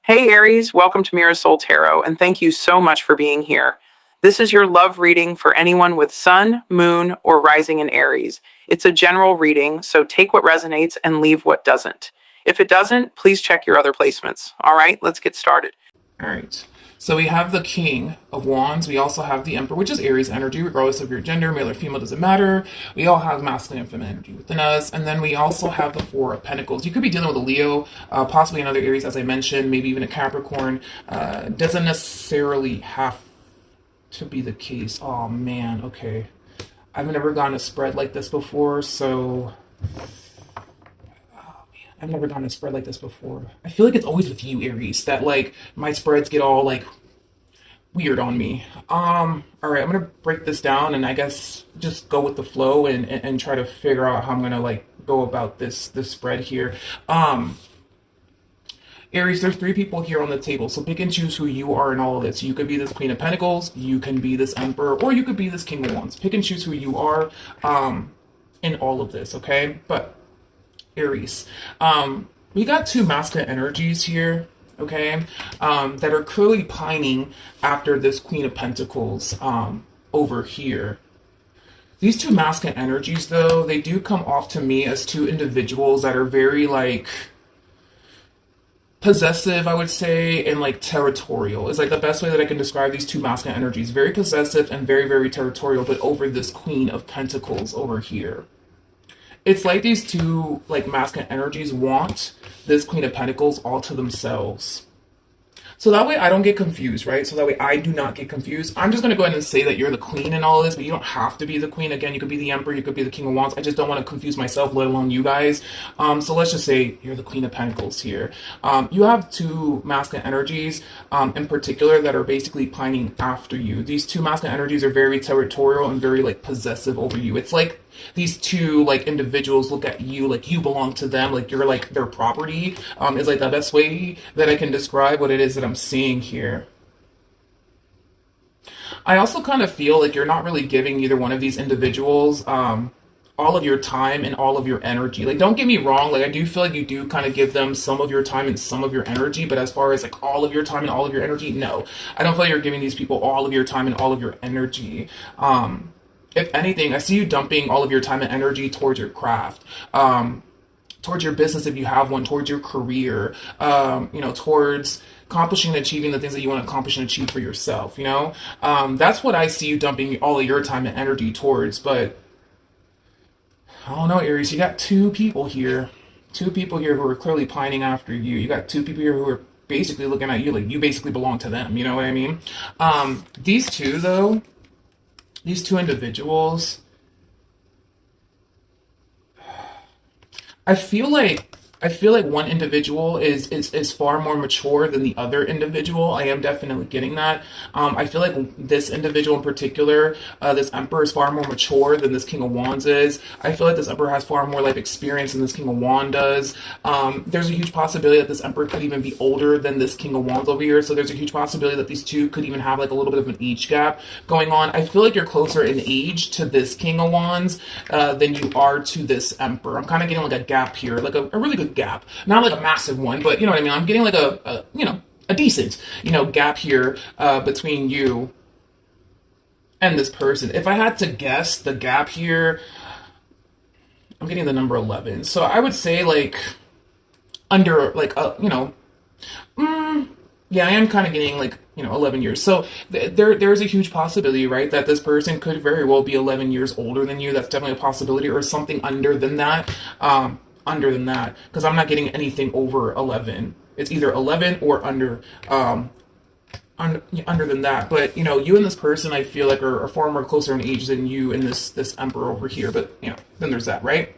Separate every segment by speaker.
Speaker 1: Hey Aries, welcome to Mirasol Tarot, and thank you so much for being here. This is your love reading for anyone with Sun, Moon, or Rising in Aries. It's a general reading, so take what resonates and leave what doesn't. If it doesn't, please check your other placements. All right, let's get started.
Speaker 2: All right. So we have the King of Wands. We also have the Emperor, which is Aries energy, regardless of your gender, male or female, doesn't matter. We all have masculine and feminine energy within us. And then we also have the Four of Pentacles. You could be dealing with a Leo, possibly another Aries, as I mentioned, maybe even a Capricorn. Doesn't necessarily have to be the case. Oh, man. Okay. I've never gotten a spread like this before, so I've never done a spread like this before. I feel like it's always with you, Aries, that like my spreads get all like weird on me. All right, I'm gonna break this down and I guess just go with the flow and try to figure out how I'm gonna like go about this spread here. Aries, there's three people here on the table, so pick and choose who you are in all of this. You could be this Queen of Pentacles, you can be this Emperor, or you could be this King of Wands. Pick and choose who you are in all of this, okay? But Aries. We got two masculine energies here, okay, that are clearly pining after this Queen of Pentacles over here. These two masculine energies, though, they do come off to me as two individuals that are very, like, possessive, I would say, and like territorial is like the best way that I can describe these two masculine energies. Very possessive and very, very territorial, but over this Queen of Pentacles over here. It's like these two like masculine energies want this Queen of Pentacles all to themselves. So that way I don't get confused, right? So that way I do not get confused. I'm just going to go ahead and say that you're the queen in all of this, but you don't have to be the queen. Again, you could be the emperor, you could be the king of wands. I just don't want to confuse myself, let alone you guys. So let's just say you're the queen of pentacles here. You have two masculine energies in particular that are basically pining after you. These two masculine energies are very territorial and very like possessive over you. It's like these two like individuals look at you like you belong to them, like you're like their property, is like the best way that I can describe what it is that I'm seeing here. I also kind of feel like you're not really giving either one of these individuals all of your time and all of your energy. Like, don't get me wrong, like I do feel like you do kind of give them some of your time and some of your energy, but as far as like all of your time and all of your energy, no. I don't feel like you're giving these people all of your time and all of your energy. If anything, I see you dumping all of your time and energy towards your craft, towards your business if you have one, towards your career, towards accomplishing and achieving the things that you want to accomplish and achieve for yourself, That's what I see you dumping all of your time and energy towards, but I don't know, Aries, you got two people here. Two people here who are clearly pining after you. You got two people here who are basically looking at you like you basically belong to them, you know what I mean? These two, though, these two individuals, I feel like one individual is far more mature than the other individual. I am definitely getting that. I feel like this individual in particular, this Emperor, is far more mature than this King of Wands is. I feel like this Emperor has far more life experience than this King of Wands does. There's a huge possibility that this Emperor could even be older than this King of Wands over here. So there's a huge possibility that these two could even have like a little bit of an age gap going on. I feel like you're closer in age to this King of Wands than you are to this Emperor. I'm kind of getting like a gap here, like a really good gap, not like a massive one, but you know what I mean. I'm getting like a decent gap here between you and this person. If I had to guess the gap here, I'm getting the number 11. So I would say like under like yeah, I am kind of getting like 11 years. So there's a huge possibility, right, that this person could very well be 11 years older than you. That's definitely a possibility, or something under than that. Because I'm not getting anything over 11. It's either 11 or under than that. But you and this person, I feel like are far more closer in age than you and this Emperor over here. But then there's that, right?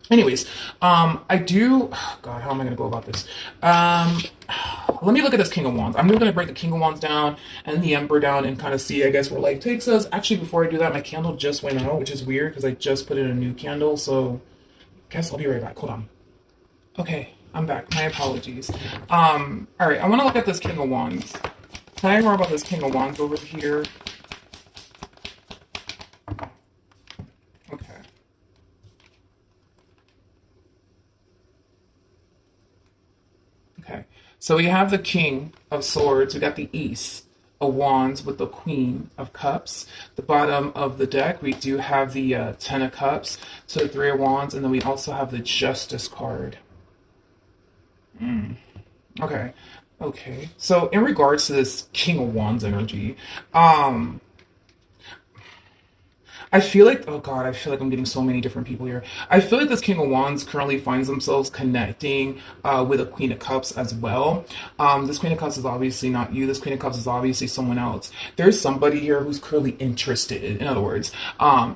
Speaker 2: Anyways, I do. Oh God, how am I going to go about this? Let me look at this King of Wands. I'm going to break the King of Wands down and the Emperor down and kind of see, I guess, where life takes us. Actually, before I do that, my candle just went out, which is weird because I just put in a new candle. So, I guess I'll be right back. Hold on. Okay, I'm back. My apologies. All right, I want to look at this King of Wands. Tell me more about this King of Wands over here. Okay. Okay. So we have the King of Swords. We got the Ace of Wands with the Queen of Cups. The bottom of the deck, we do have the Ten of Cups, so the Three of Wands, and then we also have the Justice card. Okay. Okay. So in regards to this King of Wands energy, um, I feel like, oh God, I feel like I'm getting so many different people here. I feel like this King of Wands currently finds themselves connecting with a Queen of Cups as well. This Queen of Cups is obviously not you. This Queen of Cups is obviously someone else. There's somebody here who's clearly interested, in other words,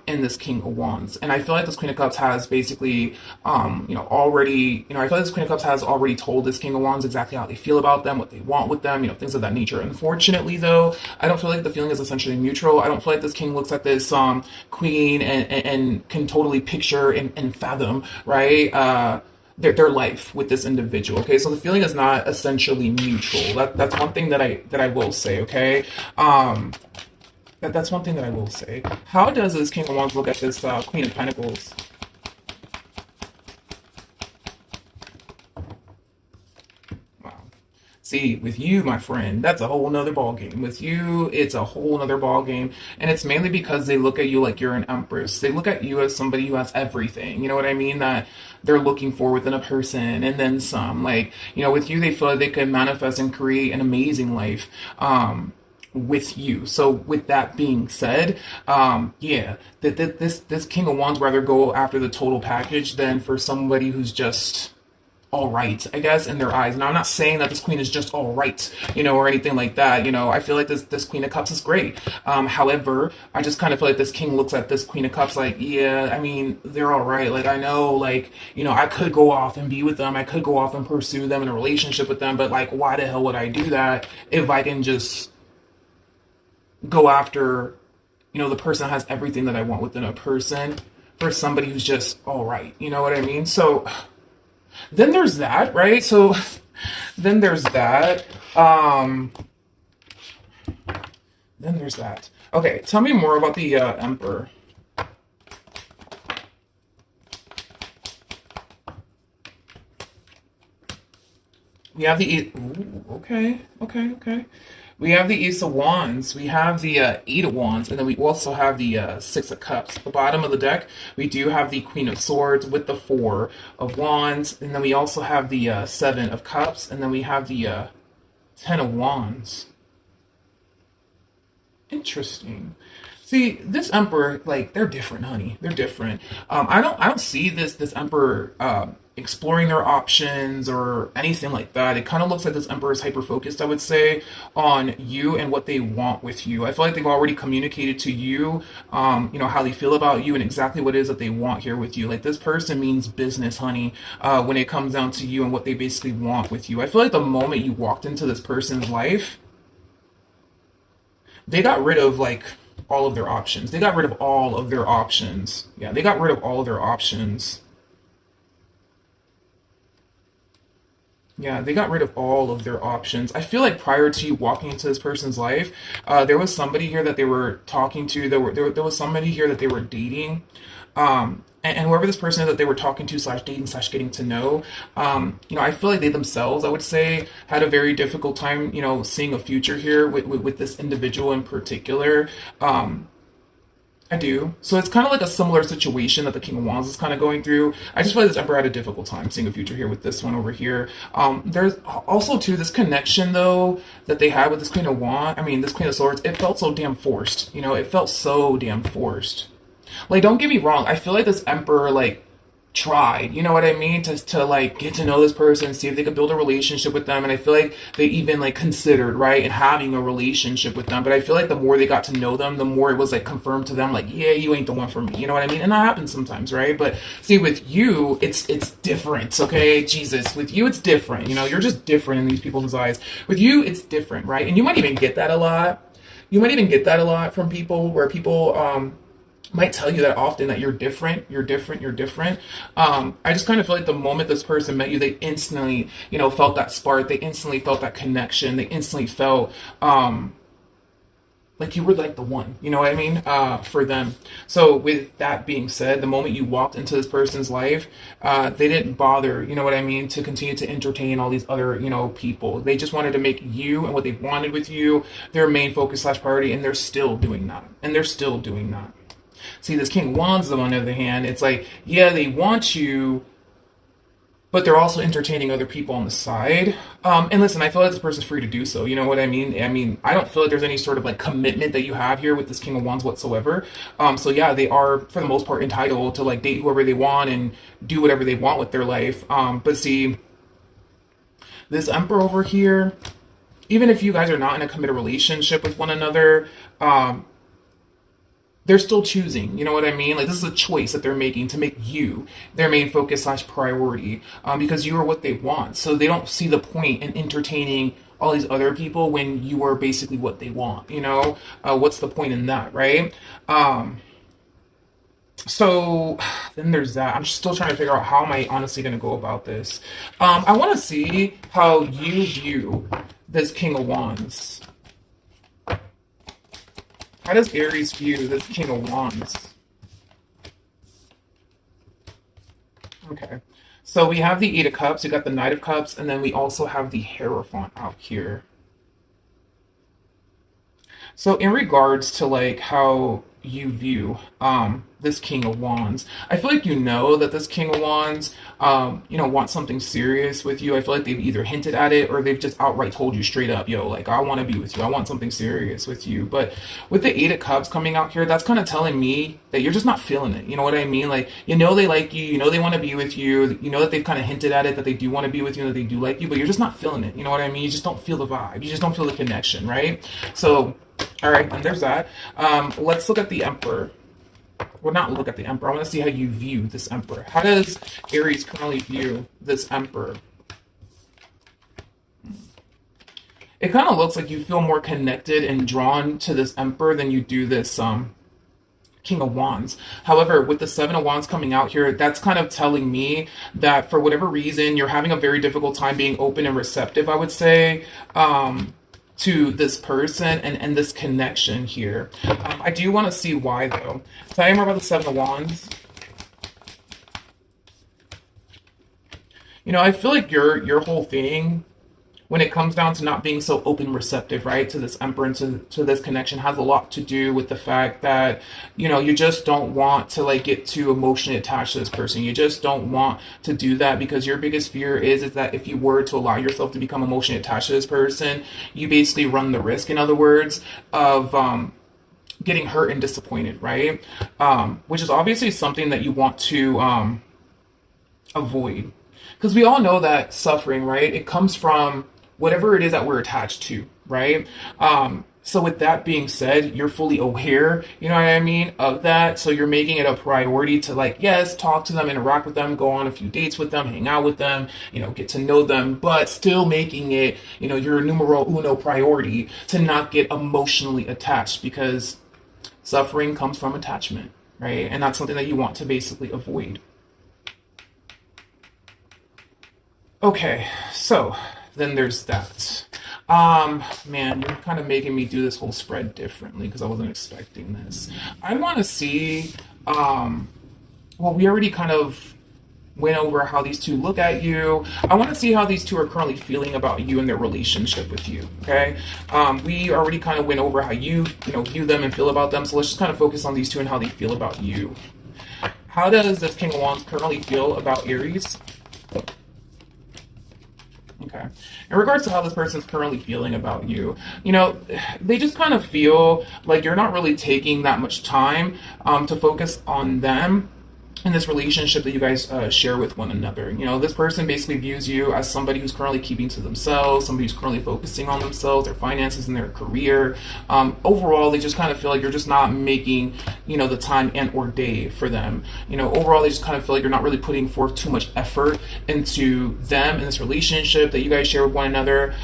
Speaker 2: in this King of Wands. And I feel like this Queen of Cups has basically, already, I feel like this Queen of Cups has already told this King of Wands exactly how they feel about them, what they want with them, things of that nature. Unfortunately, though, I don't feel like the feeling is essentially mutual. I don't feel like this King looks at this, queen and can totally picture and fathom, right? Their life with this individual. Okay, so the feeling is not essentially mutual. That's one thing that I will say. Okay, that's one thing that I will say. How does this King of Wands look at this Queen of Pentacles? Wow. See, with you, my friend, that's a whole nother ball game. With you, it's a whole nother ball game, and it's mainly because they look at you like you're an empress. They look at you as somebody who has everything. You know what I mean? That they're looking for within a person, and then some. Like, with you, they feel like they can manifest and create an amazing life. With you. So with that being said, yeah, this King of Wands rather go after the total package than for somebody who's just all right, I guess, in their eyes. Now, I'm not saying that this queen is just all right, or anything like that. I feel like this Queen of Cups is great. However, I just kind of feel like this king looks at this Queen of Cups like, yeah, I mean, they're all right. Like, I know, like, I could go off and be with them. I could go off and pursue them in a relationship with them. But, like, why the hell would I do that if I can just go after, the person that has everything that I want within a person for somebody who's just all right? You know what I mean? So then there's that, right? So then there's that. Then there's that. Okay, tell me more about the Emperor. We have the ooh, okay, okay, okay. We have the Ace of Wands. We have the Eight of Wands, and then we also have the Six of Cups. At the bottom of the deck, we do have the Queen of Swords with the Four of Wands, and then we also have the Seven of Cups, and then we have the Ten of Wands. Interesting. See, this Emperor, like, they're different, honey. They're different. I don't see this Emperor exploring their options or anything like that. It kind of looks like this Emperor is hyper focused, I would say, on you and what they want with you. I feel like they've already communicated to you, how they feel about you and exactly what it is that they want here with you. Like, this person means business, honey, when it comes down to you and what they basically want with you. I feel like the moment you walked into this person's life, they got rid of, like, all of their options. They got rid of all of their options. Yeah, they got rid of all of their options. Yeah, they got rid of all of their options. I feel like prior to you walking into this person's life, there was somebody here that they were talking to. There was somebody here that they were dating. And whoever this person is that they were talking to slash dating slash getting to know, I feel like they themselves, I would say, had a very difficult time, seeing a future here with this individual in particular. I do. So it's kind of like a similar situation that the King of Wands is kind of going through. I just feel like this Emperor had a difficult time seeing a future here with this one over here. There's also too this connection though that they had with this Queen of Wands. I mean, this Queen of Swords. It felt so damn forced. It felt so damn forced. Like, don't get me wrong. I feel like this Emperor, like, tried, you know what I mean, to like get to know this person, see if they could build a relationship with them. And I feel like they even like considered, right, and having a relationship with them. But I feel like the more they got to know them, the more it was like confirmed to them, like, yeah, you ain't the one for me, you know what I mean? And that happens sometimes, right? But see, with you, it's different. Okay, Jesus, with you it's different. You're just different in these people's eyes. With you, it's different, right? And you might even get that a lot. You might even get that a lot from people, where people might tell you that often, that you're different, you're different, you're different. I just kind of feel like the moment this person met you, they instantly, felt that spark. They instantly felt that connection. They instantly felt like you were like the one, you know what I mean, for them. So with that being said, the moment you walked into this person's life, they didn't bother, you know what I mean, to continue to entertain all these other, you know, people. They just wanted to make you and what they wanted with you their main focus slash priority, and they're still doing that. And they're still doing that. See, this King of Wands, on the other hand, it's like, yeah, they want you, but they're also entertaining other people on the side. And listen, I feel like this person's free to do so. You know what I mean? I mean, I don't feel like there's any sort of like commitment that you have here with this King of Wands whatsoever. So yeah, they are for the most part entitled to like date whoever they want and do whatever they want with their life. But see, this Emperor over here, even if you guys are not in a committed relationship with one another, they're still choosing, you know what I mean? Like this is a choice that they're making to make you their main focus slash priority, because you are what they want. So they don't see the point in entertaining all these other people when you are basically what they want, you know? What's the point in that, right? So then there's that. I'm still trying to figure out how am I honestly going to go about this. I want to see how you view this King of Wands. How does Aries view this King of Wands? Okay. So we have the Eight of Cups, we got the Knight of Cups, and then we also have the Hierophant out here. So in regards to like how you view this King of Wands, I feel like you know that this King of Wands you know, wants something serious with you. I feel like they've either hinted at it or they've just outright told you straight up, yo, like I want to be with you, I want something serious with you. But with the Eight of Cups coming out here, that's kind of telling me that you're just not feeling it, you know what I mean? Like, you know, they like you know, they want to be with you, you know that they've kind of hinted at it, that they do want to be with you, that they do like you, but you're just not feeling it, you know what I mean? You just don't feel the vibe, you just don't feel the connection, right? So all right, and there's that. Let's look at the Emperor. Well, not look at the Emperor. I want to see how you view this Emperor. How does Aries currently view this Emperor? It kind of looks like you feel more connected and drawn to this Emperor than you do this King of Wands. However, with the Seven of Wands coming out here, that's kind of telling me that for whatever reason, you're having a very difficult time being open and receptive, I would say, to this person and this connection here. I do want to see why though. Tell me more about the Seven of Wands. You know, I feel like your whole thing, when it comes down to not being so open and receptive, right, to this Emperor and to this connection, has a lot to do with the fact that, you know, you just don't want to like get too emotionally attached to this person. You just don't want to do that because your biggest fear is that if you were to allow yourself to become emotionally attached to this person, you basically run the risk, in other words, of getting hurt and disappointed, right? Which is obviously something that you want to avoid. Because we all know that suffering, right, it comes from whatever it is that we're attached to, right? So with that being said, you're fully aware, you know what I mean, of that. So you're making it a priority to like, yes, talk to them, interact with them, go on a few dates with them, hang out with them, you know, get to know them, but still making it, you know, your numero uno priority to not get emotionally attached, because suffering comes from attachment, right? And that's something that you want to basically avoid. Okay, so then there's that. Man, you're kind of making me do this whole spread differently because I wasn't expecting this. I want to see, well, we already kind of went over how these two look at you. I want to see how these two are currently feeling about you and their relationship with you, okay? We already kind of went over how you know, view them and feel about them, so let's just kind of focus on these two and how they feel about you. How does this King of Wands currently feel about Aries? Okay. In regards to how this person's currently feeling about you, you know, they just kind of feel like you're not really taking that much time to focus on them in this relationship that you guys share with one another. You know, this person basically views you as somebody who's currently keeping to themselves, somebody who's currently focusing on themselves, their finances, and their career. Overall, they just kind of feel like you're just not making, you know, the time and or day for them. You know, overall, they just kind of feel like you're not really putting forth too much effort into them in this relationship that you guys share with one another.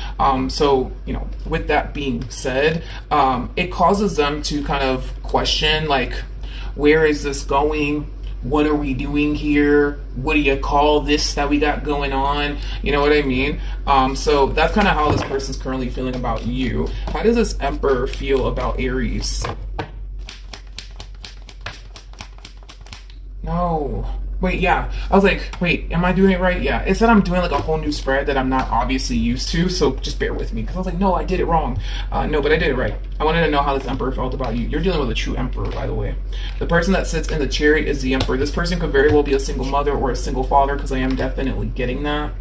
Speaker 2: So, you know, with that being said, it causes them to kind of question, like, where is this going? what are we doing here? What do you call this that we got going on? You know what I mean? So that's kind of how this person's currently feeling about you. How does this Emperor feel about Aries? No. Wait, yeah. I was like, wait, am I doing it right? Yeah. It said I'm doing like a whole new spread that I'm not obviously used to, so just bear with me. Because I was like, no, I did it wrong. No, but I did it right. I wanted to know how this Emperor felt about you. You're dealing with a true Emperor, by the way. The person that sits in the chariot is the Emperor. This person could very well be a single mother or a single father, because I am definitely getting that.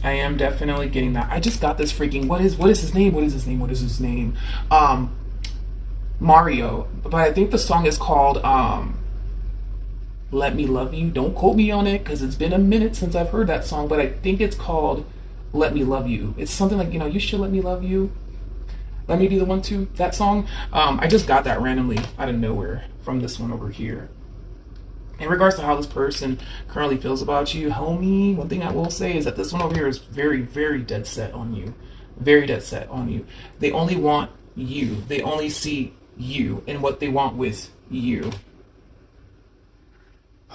Speaker 2: I am definitely getting that. I just got this freaking, what is his name? What is his name? What is his name? Mario. But I think the song is called Let Me Love You. Don't quote me on it because it's been a minute since I've heard that song, but I think it's called Let Me Love You. It's something like, you should let me love you. Let me be the one to that song. I just got that randomly out of nowhere from this one over here. In regards to how this person currently feels about you, homie, one thing I will say is that this one over here is very, very dead set on you. Very dead set on you. They only want you. They only see you and what they want with you.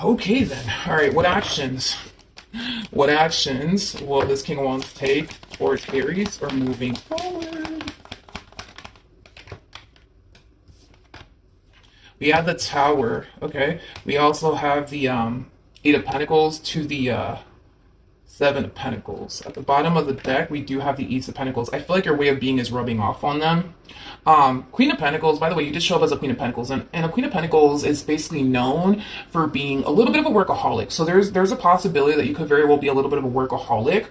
Speaker 2: Okay then. All right. What actions? What actions will this King of Wands take towards Aries or moving forward? We have the Tower. Okay. We also have the Eight of Pentacles to the Seven of Pentacles. At the bottom of the deck, we do have the Ace of Pentacles. I feel like your way of being is rubbing off on them. Queen of Pentacles, by the way, you did show up as a Queen of Pentacles, and a Queen of Pentacles is basically known for being a little bit of a workaholic. So there's a possibility that you could very well be a little bit of a workaholic,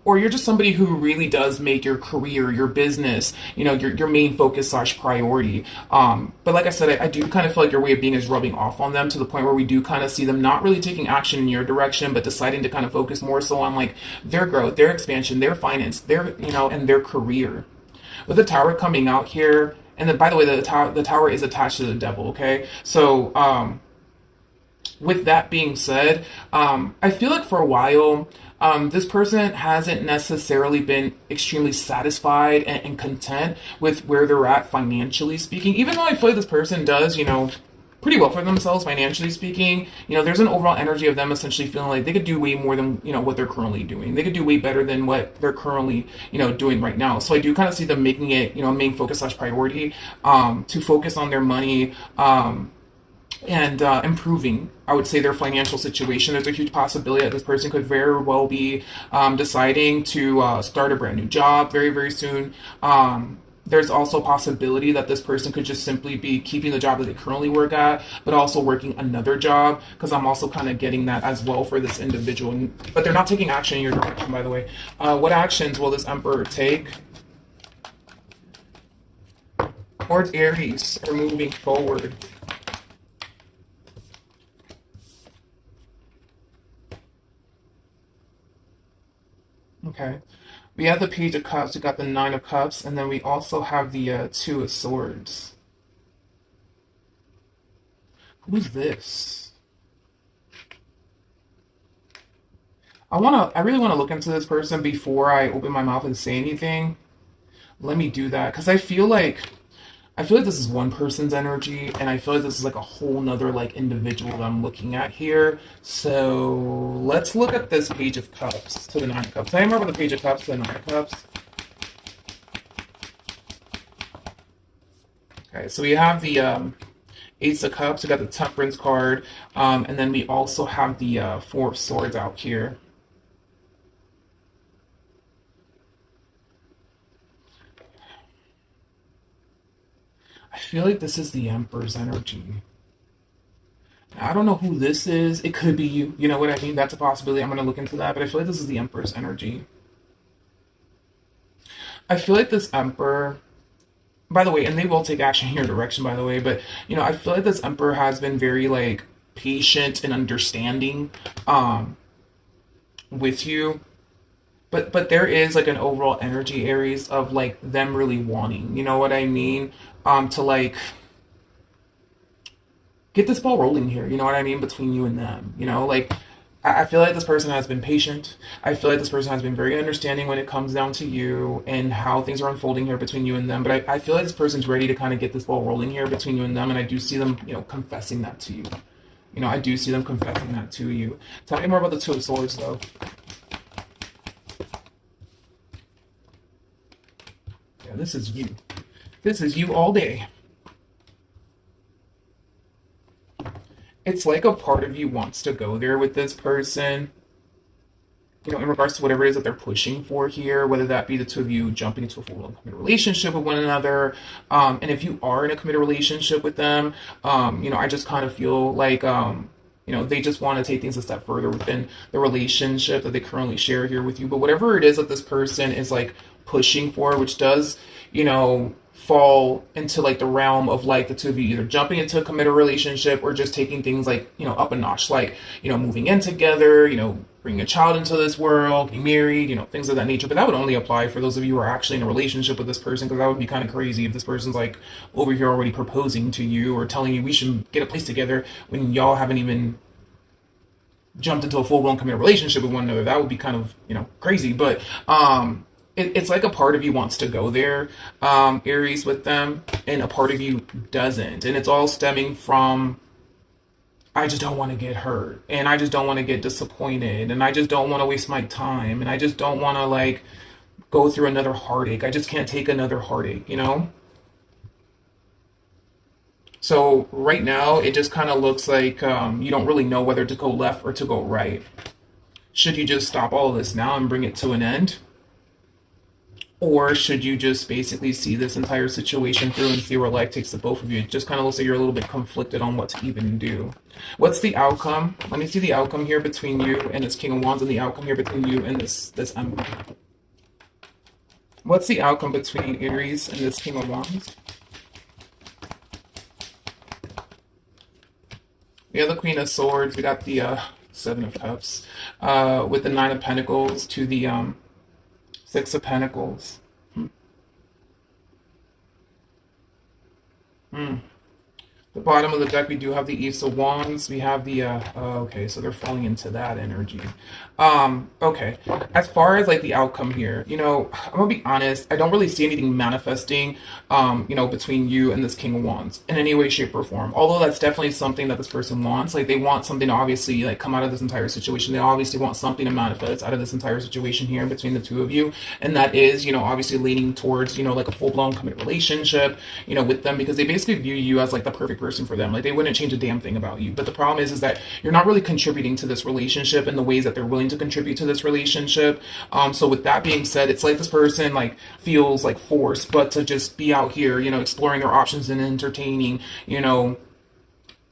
Speaker 2: or you're just somebody who really does make your career, your business, your main focus slash priority. But like I said, I do kind of feel like your way of being is rubbing off on them to the point where we do kind of see them not really taking action in your direction, but deciding to kind of focus more so on like their growth, their expansion, their finance, and their career. With the Tower coming out here, and then by the way, the tower is attached to the Devil. Okay, so with that being said, I feel like for a while, this person hasn't necessarily been extremely satisfied and content with where they're at financially speaking. Even though I feel like this person does, pretty well for themselves financially speaking. There's an overall energy of them essentially feeling like they could do way more than, what they're currently doing. They could do way better than what they're currently, doing right now. So I do kind of see them making it, a main focus slash priority, to focus on their money, and improving, I would say, their financial situation. There's a huge possibility that this person could very well be deciding to start a brand new job very, very soon. There's also a possibility that this person could just simply be keeping the job that they currently work at, but also working another job, because I'm also kind of getting that as well for this individual. But they're not taking action in your direction, by the way. What actions will this Emperor take towards Aries or moving forward? Okay. We have the Page of Cups, we got the Nine of Cups, and then we also have the Two of Swords. Who's this? I really want to look into this person before I open my mouth and say anything. Let me do that, because I feel like this is one person's energy, and I feel like this is like a whole nother like individual that I'm looking at here. So let's look at this Page of Cups to the Nine of Cups. I remember the Page of Cups to the Nine of Cups. Okay, so we have the Ace of Cups, we got the Temperance card, and then we also have the Four of Swords out here. I feel like this is the Emperor's energy. Now, I don't know who this is. It could be you. You know what I mean? That's a possibility. I'm going to look into that. But I feel like this is the Emperor's energy. I feel like this Emperor, by the way, and they will take action in your direction, by the way, but, I feel like this Emperor has been very, like, patient and understanding with you. But there is like an overall energy, Aries, of like them really wanting, you know what I mean? To like get this ball rolling here, you know what I mean, between you and them, like I feel like this person has been patient. I feel like this person has been very understanding when it comes down to you and how things are unfolding here between you and them. But I feel like this person's ready to kind of get this ball rolling here between you and them. And I do see them, confessing that to you. I do see them confessing that to you. Tell me more about the Two of Swords, though. Yeah, this is you. This is you all day. It's like a part of you wants to go there with this person, in regards to whatever it is that they're pushing for here, whether that be the two of you jumping into a full-blown committed relationship with one another. And if you are in a committed relationship with them, I just kind of feel like, they just want to take things a step further within the relationship that they currently share here with you. But whatever it is that this person is like pushing for, which does, fall into like the realm of like the two of you either jumping into a committed relationship or just taking things like, up a notch, like, moving in together, bringing a child into this world, getting married, things of that nature. But that would only apply for those of you who are actually in a relationship with this person, because that would be kind of crazy if this person's like over here already proposing to you or telling you we should get a place together when y'all haven't even jumped into a full-blown committed relationship with one another. That would be kind of, crazy. But it's like a part of you wants to go there, Aries, with them, and a part of you doesn't. And it's all stemming from, I just don't want to get hurt, and I just don't want to get disappointed, and I just don't want to waste my time, and I just don't want to like go through another heartache. I just can't take another heartache. So right now, it just kind of looks like you don't really know whether to go left or to go right. Should you just stop all of this now and bring it to an end? Or should you just basically see this entire situation through and see where life takes the both of you? It just kind of looks like you're a little bit conflicted on what to even do. What's the outcome? Let me see the outcome here between you and this King of Wands, and the outcome here between you and this Emperor. What's the outcome between Aries and this King of Wands? We have the Queen of Swords. We got the Seven of Cups with the Nine of Pentacles to the Six of Pentacles. The bottom of the deck, we do have the Ace of Wands. We have the, okay, so they're falling into that energy. Okay. As far as like the outcome here, I'm gonna be honest, I don't really see anything manifesting, between you and this King of Wands in any way, shape, or form. Although that's definitely something that this person wants. Like they want something to obviously like come out of this entire situation. They obviously want something to manifest out of this entire situation here between the two of you. And that is, obviously leaning towards, like a full-blown committed relationship, with them, because they basically view you as like the perfect person for them. Like they wouldn't change a damn thing about you. But the problem is that you're not really contributing to this relationship in the ways that they're willing to contribute to this relationship. So with that being said, it's like this person like feels like forced, but to just be out here, exploring their options and entertaining,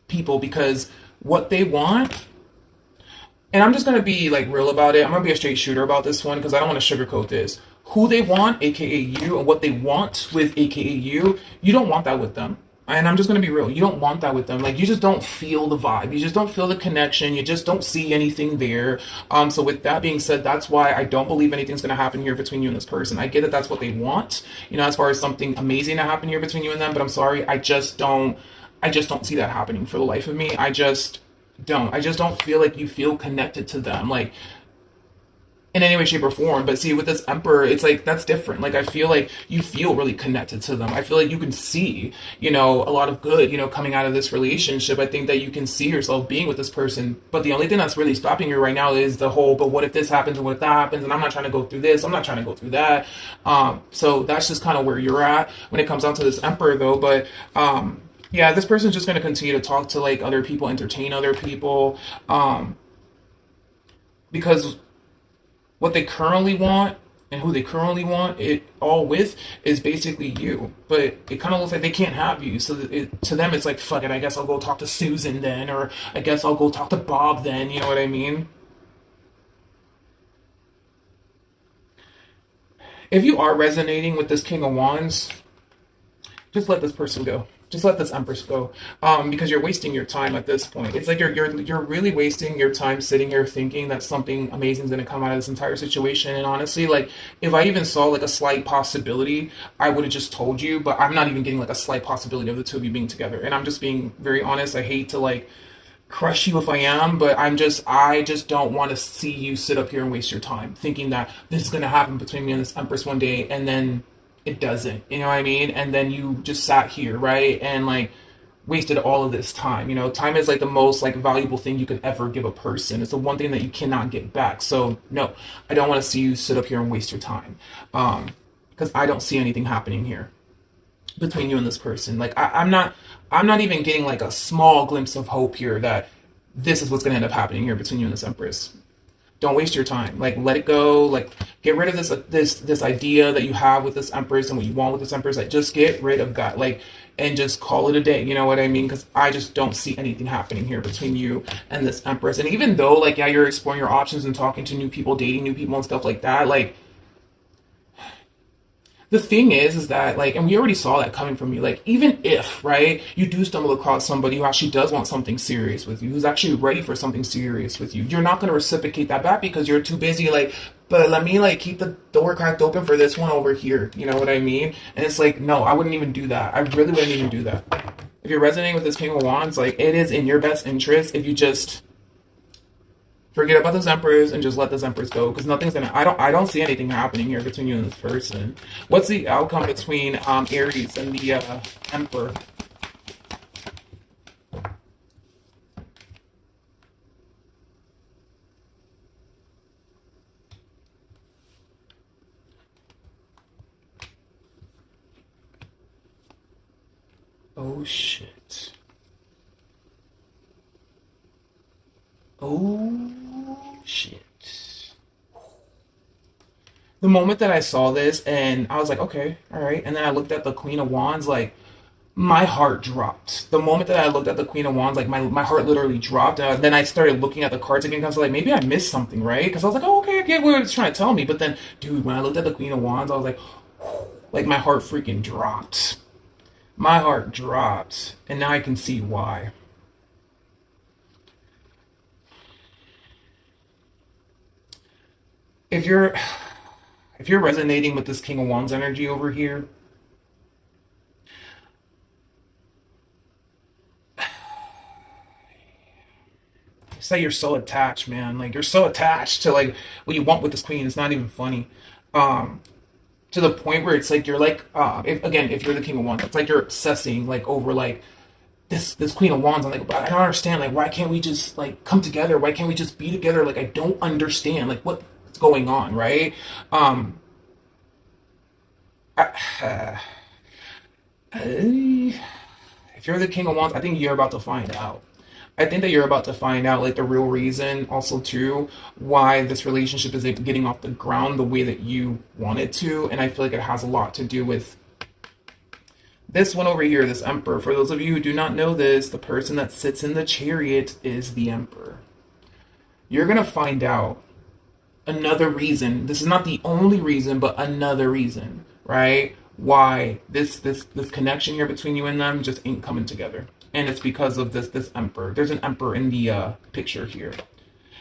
Speaker 2: people, because what they want, and I'm just going to be like real about it. I'm going to be a straight shooter about this one because I don't want to sugarcoat this. Who they want, aka you, and what they want with aka you don't want that with them. And I'm just going to be real. You don't want that with them. Like, you just don't feel the vibe. You just don't feel the connection. You just don't see anything there. So with that being said, that's why I don't believe anything's going to happen here between you and this person. I get that that's what they want, as far as something amazing to happen here between you and them. But I'm sorry, I just don't see that happening for the life of me. I just don't feel like you feel connected to them. Like, in any way, shape, or form. But see, with this Emperor, it's like that's different. Like I feel like you feel really connected to them. I feel like you can see, a lot of good, coming out of this relationship. I think that you can see yourself being with this person. But the only thing that's really stopping you right now is the whole, but what if this happens and what if that happens? And I'm not trying to go through this. I'm not trying to go through that. So that's just kind of where you're at when it comes down to this Emperor though. But, yeah, this person's just going to continue to talk to like other people, entertain other people, because what they currently want and who they currently want it all with is basically you. But it kind of looks like they can't have you. So to them, it's like, fuck it, I guess I'll go talk to Susan then, or I guess I'll go talk to Bob then, you know what I mean? If you are resonating with this King of Wands, just let this person go. Just let this Empress go, because you're wasting your time at this point. It's like you're really wasting your time sitting here thinking that something amazing is going to come out of this entire situation. And honestly, like if I even saw like a slight possibility, I would have just told you. But I'm not even getting like a slight possibility of the two of you being together. And I'm just being very honest. I hate to like crush you if I am, but I just don't want to see you sit up here and waste your time thinking that this is gonna happen between me and this Empress one day, and then it doesn't. You know what I mean? And then you just sat here, right? And like wasted all of this time. You know, time is like the most like valuable thing you could ever give a person. It's the one thing that you cannot get back. So no, I don't want to see you sit up here and waste your time. Because I don't see anything happening here between you and this person. Like I'm not even getting like a small glimpse of hope here that this is what's gonna end up happening here between you and this Empress. Don't waste your time. Like let it go. Like get rid of this idea that you have with this Empress and what you want with this Empress. Like just get rid of that. Like and just call it a day. You know what I mean? Because I just don't see anything happening here between you and this Empress. And even though like yeah, you're exploring your options and talking to new people, dating new people and stuff like that, like the thing is that like, and we already saw that coming from you, like even if right you do stumble across somebody who actually does want something serious with you, who's actually ready for something serious with you, you're not going to reciprocate that back because you're too busy like, but let me like keep the door cracked open for this one over here, you know what I mean? And it's like, no, I wouldn't even do that. I really wouldn't even do that. If you're resonating with this King of Wands, like it is in your best interest if you just forget about those emperors and just let those emperors go because nothing's gonna. I don't see anything happening here between you and this person. What's the outcome between Aries and the Emperor? Oh shit. Oh shit. The moment that I saw this and I was like, okay, all right, and then I looked at the Queen of Wands, like my heart dropped. The moment that I looked at the Queen of Wands, like my heart literally dropped. And then I started looking at the cards again. 'Cause I was like, maybe I missed something, right? Because I was like, oh, okay, I get what it's trying to tell me. But then, dude, when I looked at the Queen of Wands, I was like my heart freaking dropped. My heart dropped, and now I can see why. If you're if you're resonating with this King of Wands energy over here, say you're so attached, man. Like you're so attached to like what you want with this queen. It's not even funny. Um, to the point where it's like you're like if, again if you're the King of Wands, it's like you're obsessing like over like this Queen of Wands. I'm like, but I don't understand. Like, why can't we just like come together? Why can't we just be together? Like, I don't understand. Like, what's going on, right? Um, I, if you're the King of Wands, I think you're about to find out. I think that you're about to find out like the real reason also too why this relationship is like, getting off the ground the way that you want it to, and I feel like it has a lot to do with this one over here, this Emperor. For those of you who do not know this, the person that sits in the chariot is the Emperor. You're gonna find out another reason. This is not the only reason, but another reason, right? Why this connection here between you and them just ain't coming together, and it's because of this Emperor. There's an Emperor in the picture here.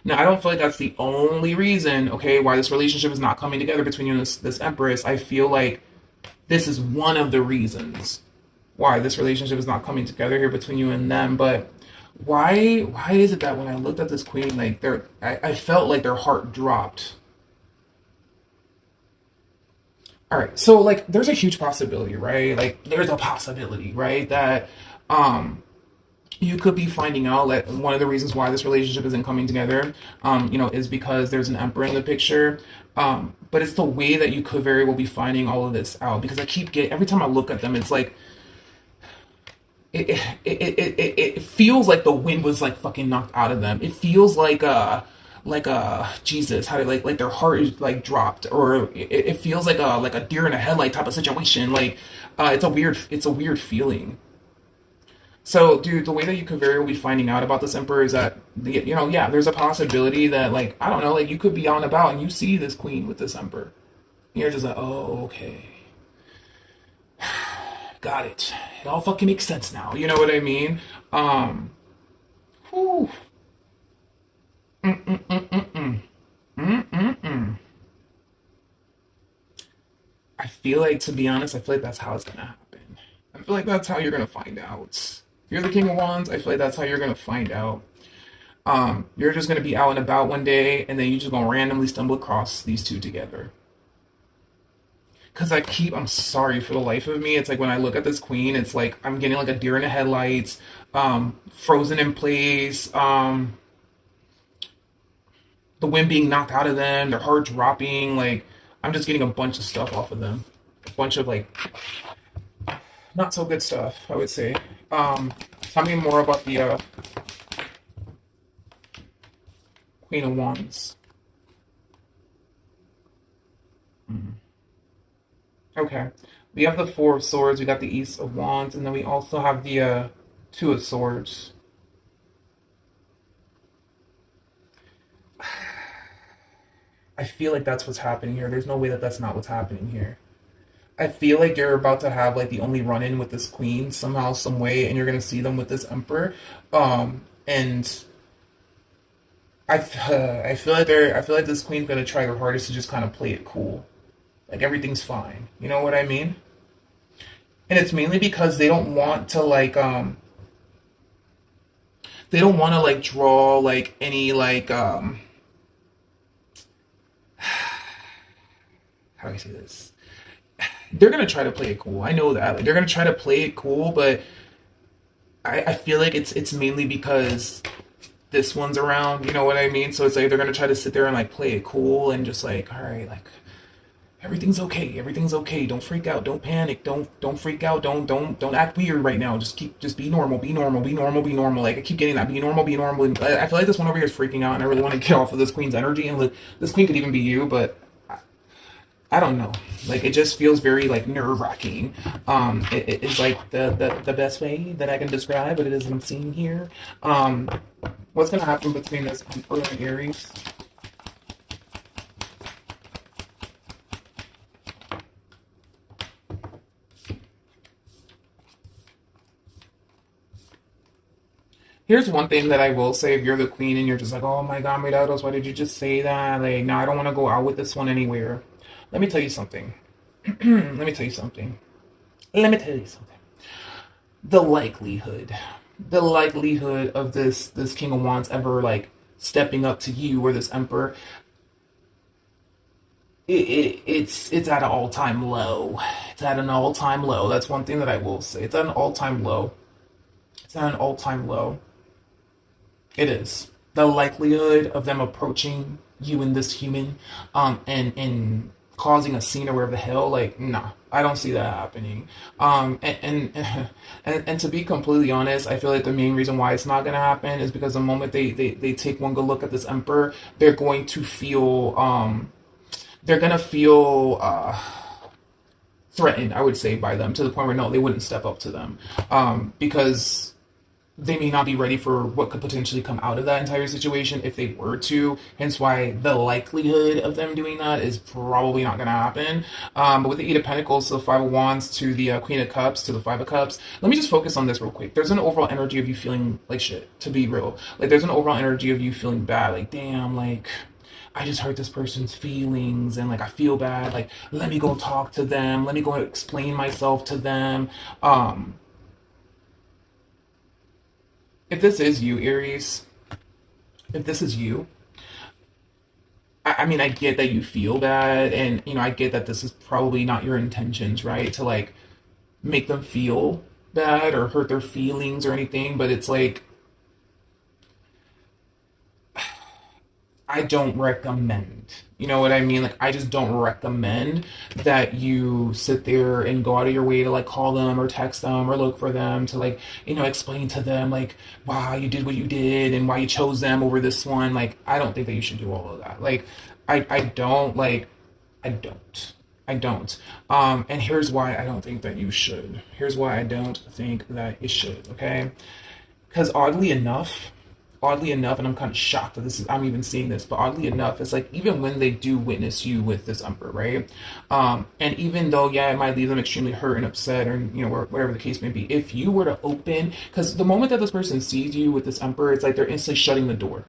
Speaker 2: Now, I don't feel like that's the only reason, okay, why this relationship is not coming together between you and this Empress. I feel like this is one of the reasons why this relationship is not coming together here between you and them. But why is it that when I looked at this queen, like I felt like their heart dropped. All right, so like there's a huge possibility, right? Like there's a possibility, right, that you could be finding out that one of the reasons why this relationship isn't coming together, is because there's an emperor in the picture. But it's the way that you could very well be finding all of this out because I keep getting every time I look at them, it's like it feels like the wind was like fucking knocked out of them. It feels like Jesus, how like their heart is like dropped, or it feels like a deer in a headlight type of situation. Like it's a weird feeling. So, dude, the way that you could very well be finding out about this emperor is that, yeah, there's a possibility that, like, I don't know, like, you could be on about and you see this queen with this emperor. And you're just like, oh, okay. Got it. It all fucking makes sense now. You know what I mean? Whew. Mm-mm-mm-mm-mm. Mm-mm-mm. I feel like, to be honest, I feel like that's how it's gonna happen. I feel like that's how you're gonna find out. If you're the King of Wands, I feel like that's how you're gonna find out. You're just gonna be out and about one day, and then you're just gonna randomly stumble across these two together. Cause I'm sorry for the life of me. It's like when I look at this queen, it's like I'm getting like a deer in the headlights, frozen in place, the wind being knocked out of them, their heart dropping. Like I'm just getting a bunch of stuff off of them, a bunch of like not so good stuff, I would say. Tell me more about the Queen of Wands. Okay, we have the Four of Swords, we got the Ace of Wands, and then we also have the Two of Swords. I feel like that's what's happening here. There's no way that that's not what's happening here. I feel like you're about to have like the only run in with this queen somehow, some way, and you're gonna see them with this emperor. And I feel like this queen's gonna try her hardest to just kind of play it cool, like everything's fine. You know what I mean? And it's mainly because they don't want to like draw like any like how do I say this? They're gonna try to play it cool. I know that. Like they're gonna try to play it cool, but I feel like it's mainly because this one's around, you know what I mean? So it's like they're gonna try to sit there and like play it cool and just like, all right, like everything's okay. Don't freak out, don't panic, don't freak out, don't act weird right now. Just be normal, be normal, be normal, be normal. Like I keep getting that, be normal, be normal. And I feel like this one over here is freaking out, and I really want to get off of this queen's energy. And like, this queen could even be you, but I don't know. Like it just feels very like nerve wracking. It's like the best way that I can describe what it is I'm seeing here. Um, what's gonna happen between this Emperor and Aries? Here's one thing that I will say: if you're the queen and you're just like, oh my god, Mirados, why did you just say that? Like, no, I don't want to go out with this one anywhere. Let me tell you something. Let me tell you something. Let me tell you something. The likelihood, the likelihood of this King of Wands ever like stepping up to you or this Emperor, it's at an all time low. It's at an all time low. That's one thing that I will say. It's at an all time low. It's at an all time low. It is. The likelihood of them approaching you and this human, and causing a scene or wherever the hell, like, nah, I don't see that happening. And to be completely honest, I feel like the main reason why it's not gonna happen is because the moment they take one good look at this emperor, they're going to feel they're gonna feel threatened, I would say, by them to the point where no, they wouldn't step up to them, because they may not be ready for what could potentially come out of that entire situation if they were to. Hence why the likelihood of them doing that is probably not going to happen. But with the Eight of Pentacles to the Five of Wands to the Queen of Cups to the Five of Cups, let me just focus on this real quick. There's an overall energy of you feeling like shit, to be real. Like there's an overall energy of you feeling bad. Like, damn, like I just hurt this person's feelings and like I feel bad. Like, let me go talk to them. Let me go explain myself to them. If this is you, Aries, if this is you, I mean, I get that you feel bad, and you know, I get that this is probably not your intentions, right? To like make them feel bad or hurt their feelings or anything, but it's like I don't recommend. You know what I mean? Like, I just don't recommend that you sit there and go out of your way to like call them or text them or look for them to like, you know, explain to them like, wow, you did what you did and why you chose them over this one. Like, I don't think that you should do all of that. Like, I don't like, I don't. I don't. And here's why I don't think that you should. Here's why I don't think that you should, okay? Because oddly enough, and I'm kind of shocked that this is I'm even seeing this, but oddly enough, it's like even when they do witness you with this emperor, right? And even though yeah, it might leave them extremely hurt and upset, or you know, whatever the case may be, if you were to open, because the moment that this person sees you with this emperor, it's like they're instantly shutting the door.